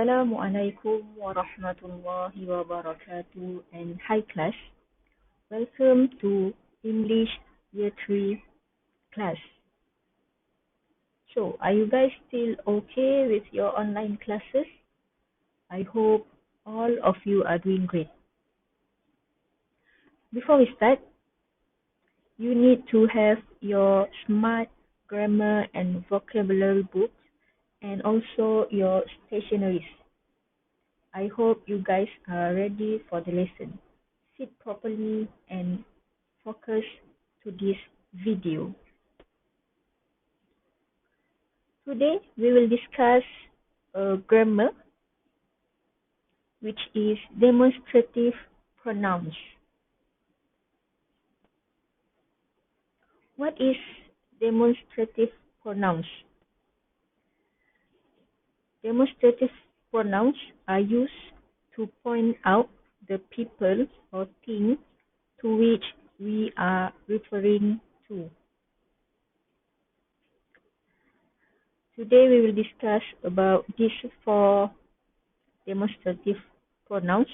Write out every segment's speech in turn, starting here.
Assalamualaikum warahmatullahi wabarakatuh, and hi class. Welcome to English Year 3 class. So, are you guys still okay with your online classes? I hope all of you are doing great. Before we start, you need to have your smart grammar and vocabulary books and also your stationeries. I hope you guys are ready for the lesson. Sit properly and focus to this video. Today we will discuss grammar, which is demonstrative pronouns. What is demonstrative pronouns? Demonstrative pronouns are used to point out the people or things to which we are referring to. Today we will discuss about these four demonstrative pronouns.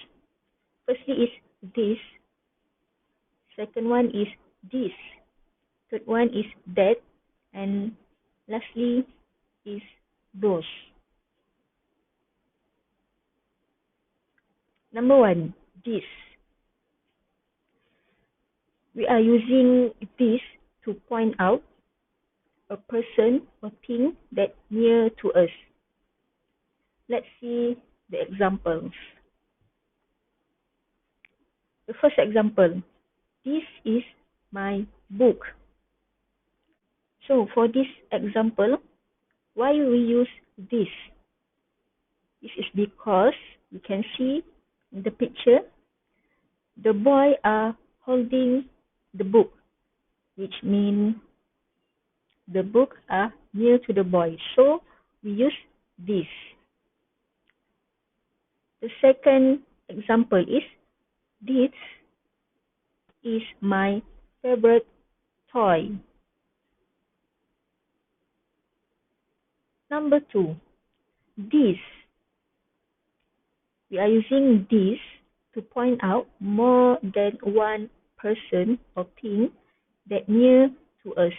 Firstly is this. Second one is this. Third one is that. And lastly is those. Number one, this. We are using this to point out a person or thing that near to us. Let's see the examples. The first example, this is my book. So for this example, why we use this? This is because you can see in the picture, the boy are holding the book, which means the book are near to the boy. So we use this. The second example is, this is my favorite toy. Number two, this. We are using this to point out more than one person or thing that near to us.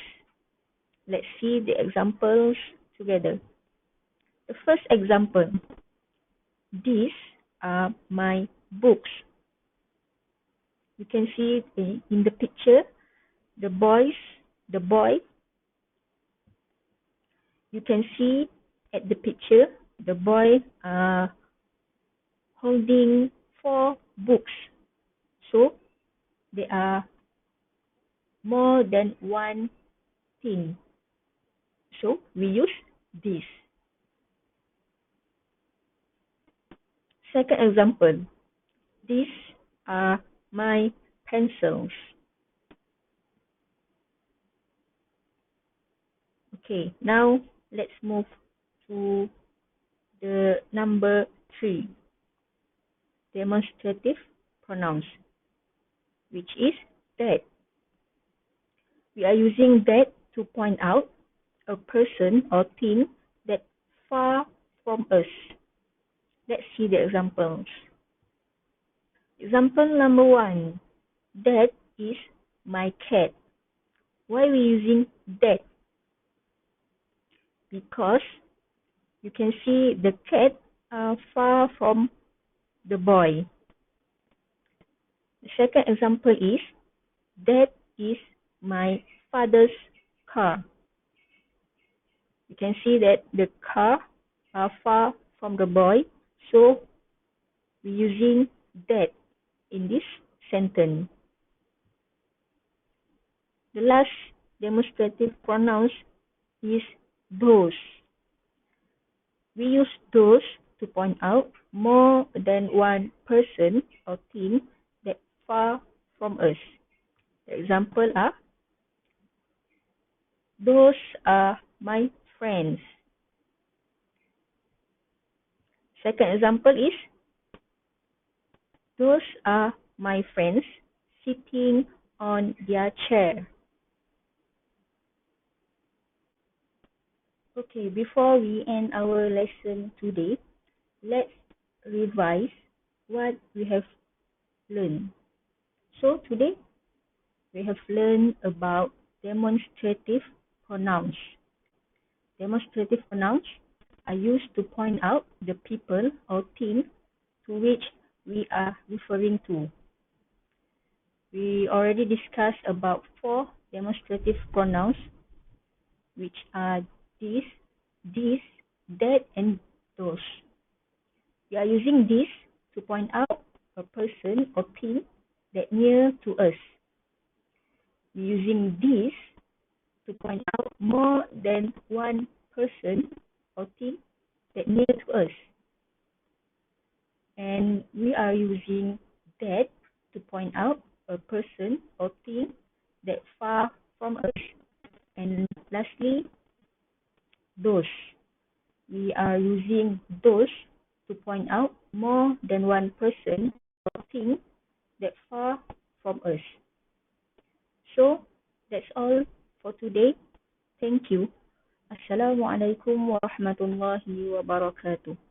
Let's see the examples together. The first example, these are my books. You can see in the picture, the boy, you can see at the picture, the boy holding 4 books. So, there are more than one thing. So, we use this. Second example, these are my pencils. Okay, now let's move to the number 3, demonstrative pronouns, which is that. We are using that to point out a person or thing that far from us. Let's see the examples. Example number 1, that is my cat. Why are we using that? Because you can see the cat are far from the boy. The second example is, that is my father's car. You can see that the car are far from the boy, so we're using that in this sentence. The last demonstrative pronouns is those. We use those to point out more than one person or thing that far from us. The example are, those are my friends. Second example is, those are my friends sitting on their chair. Okay, before we end our lesson today, let's revise what we have learned. So today we have learned about demonstrative pronouns. Demonstrative pronouns are used to point out the people or thing to which we are referring to. We already discussed about 4 demonstrative pronouns, which are this, that, and those. We are using this to point out a person or thing that near to us. We're using this to point out more than one person or thing that near to us. And we are using that to point out a person or thing that far from us. And lastly, those. We are using those to point out more than one person or thing that far from us. So that's all for today. Thank you. Assalamualaikum warahmatullahi wabarakatuh.